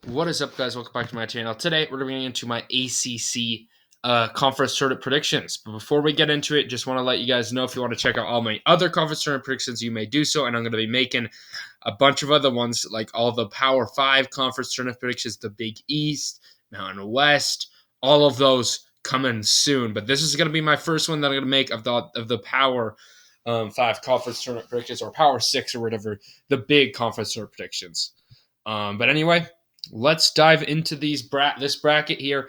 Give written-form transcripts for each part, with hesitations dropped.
What is up, guys? Welcome back to my channel. Today, we're going into my ACC conference tournament predictions. But before we get into it, just want to let you guys know if you want to check out all my other conference tournament predictions, you may do so. And I'm going to be making a bunch of other ones, like all the Power 5 conference tournament predictions, the Big East, Mountain West, all of those coming soon. But this is going to be my first one that I'm going to make of the Power 5 conference tournament predictions, or Power 6 or whatever, the big conference tournament predictions. But anyway, let's dive into this bracket here.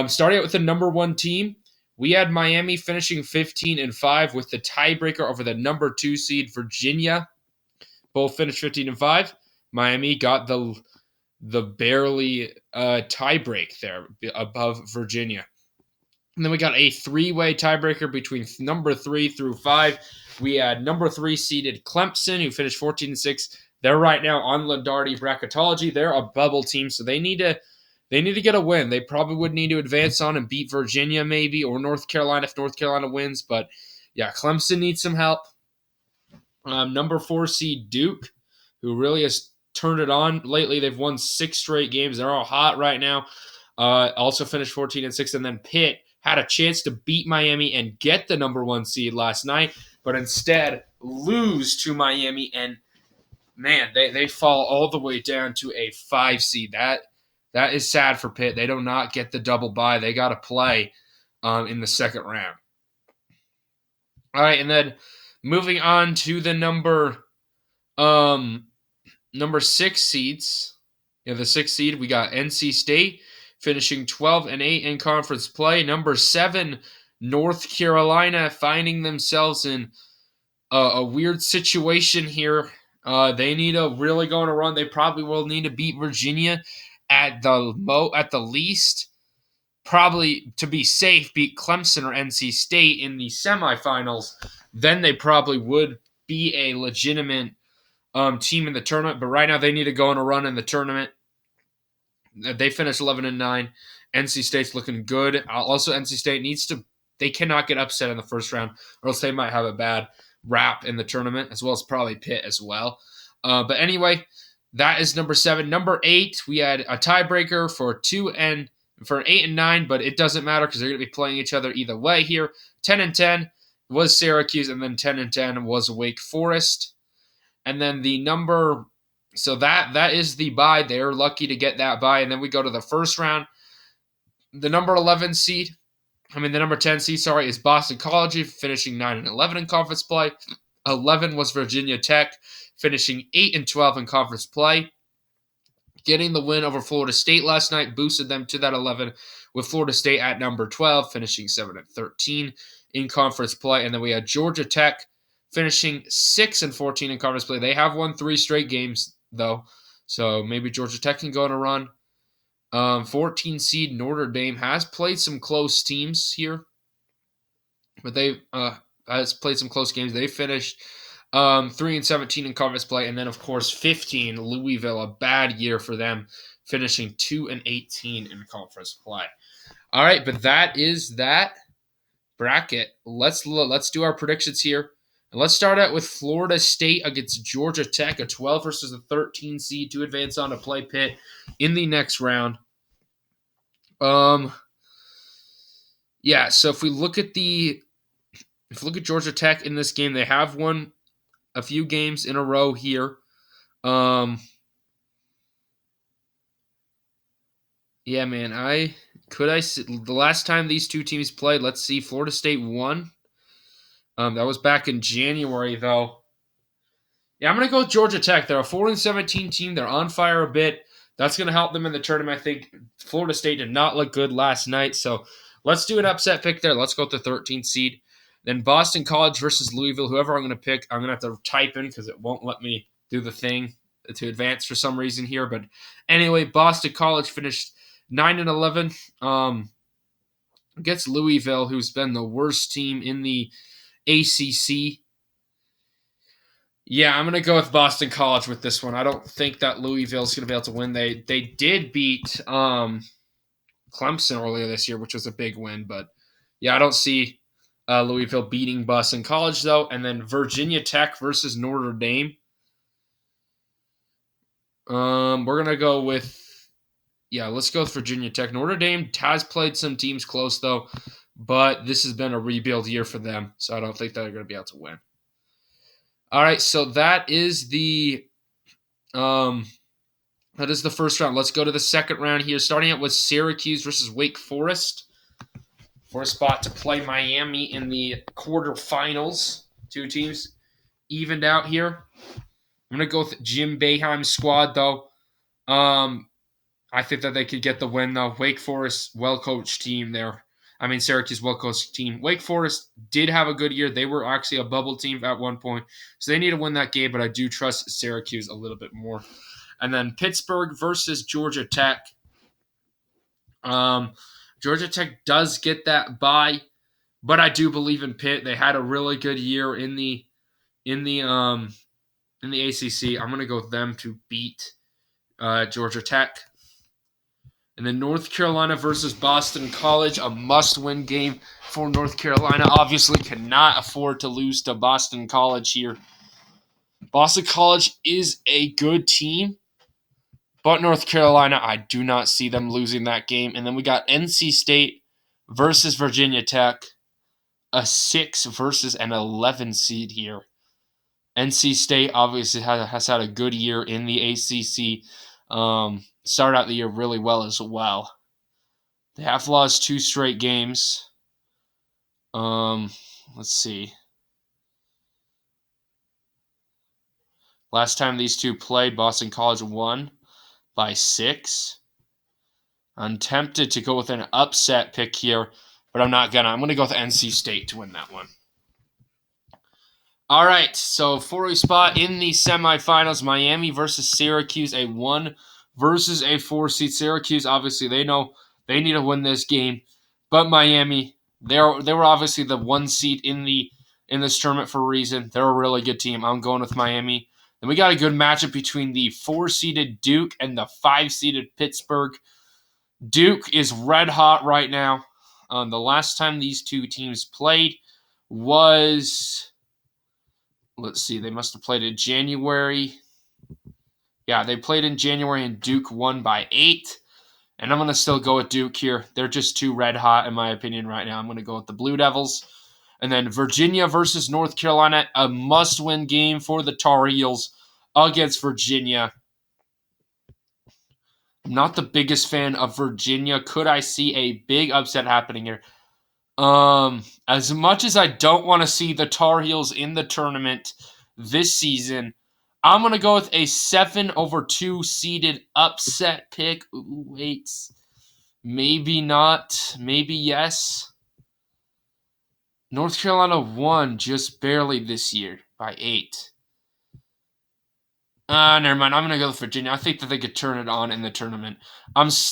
Starting out with the number one team, we had Miami finishing 15-5 with the tiebreaker over the number 2 seed Virginia. Both finished 15-5. Miami got the barely tiebreak there above Virginia. And then we got a three-way tiebreaker between number 3 through 5. We had number 3 seeded Clemson, who finished 14-6. They're right now on Lundardi bracketology. They're a bubble team, so they need to get a win. They probably would need to advance on and beat Virginia maybe, or North Carolina if North Carolina wins. But yeah, Clemson needs some help. Number 4 seed Duke, who really has turned it on lately. They've won 6 straight games. They're all hot right now. Also finished 14-6, and then Pitt had a chance to beat Miami and get the number 1 seed last night, but instead lose to Miami, and man, they fall all the way down to a 5 seed. That is sad for Pitt. They do not get the double bye. They got to play in the second round. All right, and then moving on to the number 6 seeds. Yeah, the 6th seed, we got NC State finishing 12-8 in conference play. Number 7, North Carolina, finding themselves in a weird situation here. They need to really go on a run. They probably will need to beat Virginia at the least. Probably, to be safe, beat Clemson or NC State in the semifinals. Then they probably would be a legitimate team in the tournament. But right now, they need to go on a run in the tournament. They finished 11-9. NC State's looking good. Also, NC State they cannot get upset in the first round, or else they might have a bad rap in the tournament, as well as probably Pitt as well. But anyway, that is number 7. Number 8, we had a tiebreaker for 8 and 9, but it doesn't matter because they're going to be playing each other either way here. 10-10 was Syracuse, and then 10-10 was Wake Forest. And then so that is the bye. They're lucky to get that bye. And then we go to the first round. The number 10 seed, is Boston College, finishing 9-11 in conference play. 11 was Virginia Tech, finishing 8-12 in conference play. Getting the win over Florida State last night boosted them to that 11, with Florida State at number 12, finishing 7-13 in conference play. And then we had Georgia Tech finishing 6-14 in conference play. They have won 3 straight games, though, so maybe Georgia Tech can go on a run. 14 seed Notre Dame has played some close teams here, but they has played some close games. They finished 3-17 in conference play, and then of course 15 Louisville, a bad year for them, finishing 2-18 in conference play. All right, but that is that bracket. Let's do our predictions here. And let's start out with Florida State against Georgia Tech, a 12 versus a 13 seed to advance on to play Pitt in the next round. Yeah, so if we look at Georgia Tech in this game, they have won a few games in a row here. Yeah, man, the last time these two teams played, let's see, Florida State won. That was back in January, though. Yeah, I'm going to go with Georgia Tech. They're a 4-17 team. They're on fire a bit. That's going to help them in the tournament. I think Florida State did not look good last night, so let's do an upset pick there. Let's go with the 13th seed. Then Boston College versus Louisville. Whoever I'm going to pick, I'm going to have to type in because it won't let me do the thing to advance for some reason here. But anyway, Boston College finished 9-11 against Louisville, who's been the worst team in the ACC. Yeah, I'm going to go with Boston College with this one. I don't think that Louisville's going to be able to win. They did beat Clemson earlier this year, which was a big win. But, yeah, I don't see Louisville beating Boston College, though. And then Virginia Tech versus Notre Dame. We're going to go with Yeah, let's go with Virginia Tech. Notre Dame has played some teams close, though, but this has been a rebuild year for them, so I don't think they're going to be able to win. All right, so that is the first round. Let's go to the second round here, starting out with Syracuse versus Wake Forest for a spot to play Miami in the quarterfinals. Two teams evened out here. I'm going to go with Jim Boeheim's squad, though. I think that they could get the win, though. Wake Forest, well-coached team there. I mean, Syracuse, well-coached team. Wake Forest did have a good year. They were actually a bubble team at one point, so they need to win that game, but I do trust Syracuse a little bit more. And then Pittsburgh versus Georgia Tech. Georgia Tech does get that bye, but I do believe in Pitt. They had a really good year in the ACC. I'm going to go with them to beat Georgia Tech. And then North Carolina versus Boston College, a must-win game for North Carolina. Obviously cannot afford to lose to Boston College here. Boston College is a good team, but North Carolina, I do not see them losing that game. And then we got NC State versus Virginia Tech, a 6 versus an 11 seed here. NC State obviously has had a good year in the ACC. Started out the year really well as well. They have lost 2 straight games. Let's see. Last time these two played, Boston College won by 6. I'm tempted to go with an upset pick here, but I'm not gonna. I'm gonna go with NC State to win that one. All right, so for a spot in the semifinals, Miami versus Syracuse, a 1 versus a 4 seed. Syracuse, obviously, they know they need to win this game, but Miami, they were obviously the 1 seed in this tournament for a reason. They're a really good team. I'm going with Miami. Then we got a good matchup between the 4-seeded Duke and the 5-seeded Pittsburgh. Duke is red hot right now. The last time these two teams played was, let's see, they must have played in January. Yeah, they played in January and Duke won by 8. And I'm going to still go with Duke here. They're just too red hot, in my opinion, right now. I'm going to go with the Blue Devils. And then Virginia versus North Carolina, a must-win game for the Tar Heels against Virginia. I'm not the biggest fan of Virginia. Could I see a big upset happening here? As much as I don't want to see the Tar Heels in the tournament this season, I'm going to go with a 7/2 seeded upset pick. Ooh, wait. Maybe not. Maybe yes. North Carolina won just barely this year by 8. Never mind. I'm going to go with Virginia. I think that they could turn it on in the tournament.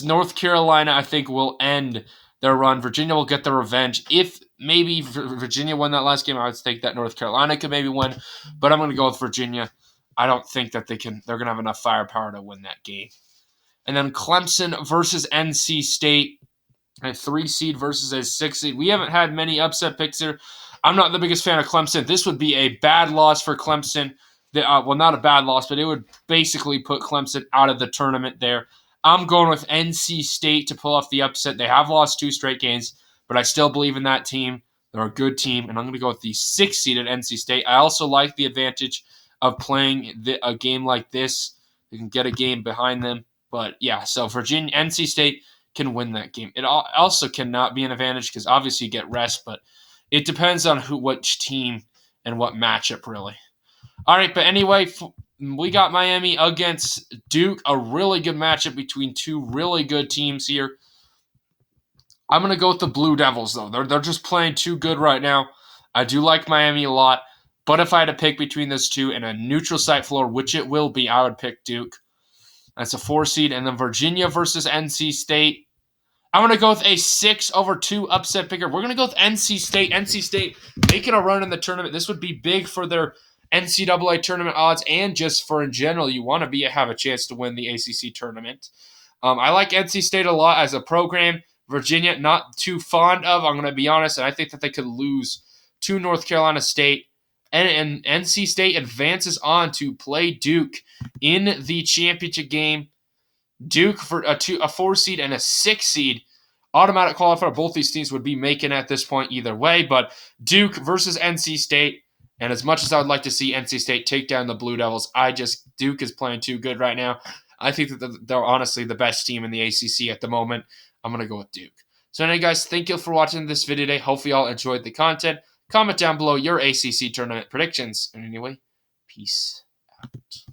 North Carolina, I think, will end their run. Virginia will get the revenge. If maybe Virginia won that last game, I would think that North Carolina could maybe win. But I'm going to go with Virginia. I don't think that they're going to have enough firepower to win that game. And then Clemson versus NC State, a 3 seed versus a 6 seed. We haven't had many upset picks here. I'm not the biggest fan of Clemson. This would be a bad loss for Clemson. Well, not a bad loss, but it would basically put Clemson out of the tournament there. I'm going with NC State to pull off the upset. They have lost 2 straight games, but I still believe in that team. They're a good team, and I'm going to go with the 6 seed at NC State. I also like the advantage of playing a game like this. You can get a game behind them. But yeah, so NC State can win that game. It also cannot be an advantage because obviously you get rest, but it depends on which team and what matchup, really. All right, but anyway, we got Miami against Duke, a really good matchup between 2 really good teams here. I'm going to go with the Blue Devils, though. They're just playing too good right now. I do like Miami a lot, but if I had to pick between those two in a neutral site floor, which it will be, I would pick Duke. That's a 4 seed. And then Virginia versus NC State. I'm going to go with a 6/2 upset picker. We're going to go with NC State. NC State making a run in the tournament. This would be big for their NCAA tournament odds and just for in general. You want to have a chance to win the ACC tournament. I like NC State a lot as a program. Virginia, not too fond of, I'm going to be honest. And I think that they could lose to North Carolina State. And NC State advances on to play Duke in the championship game. Duke for a 4 seed and a 6 seed. Automatic qualifier. Both these teams would be making at this point either way. But Duke versus NC State. And as much as I would like to see NC State take down the Blue Devils, Duke is playing too good right now. I think that they're honestly the best team in the ACC at the moment. I'm going to go with Duke. So anyway, guys, thank you for watching this video today. Hopefully y'all enjoyed the content. Comment down below your ACC tournament predictions. And anyway, peace out.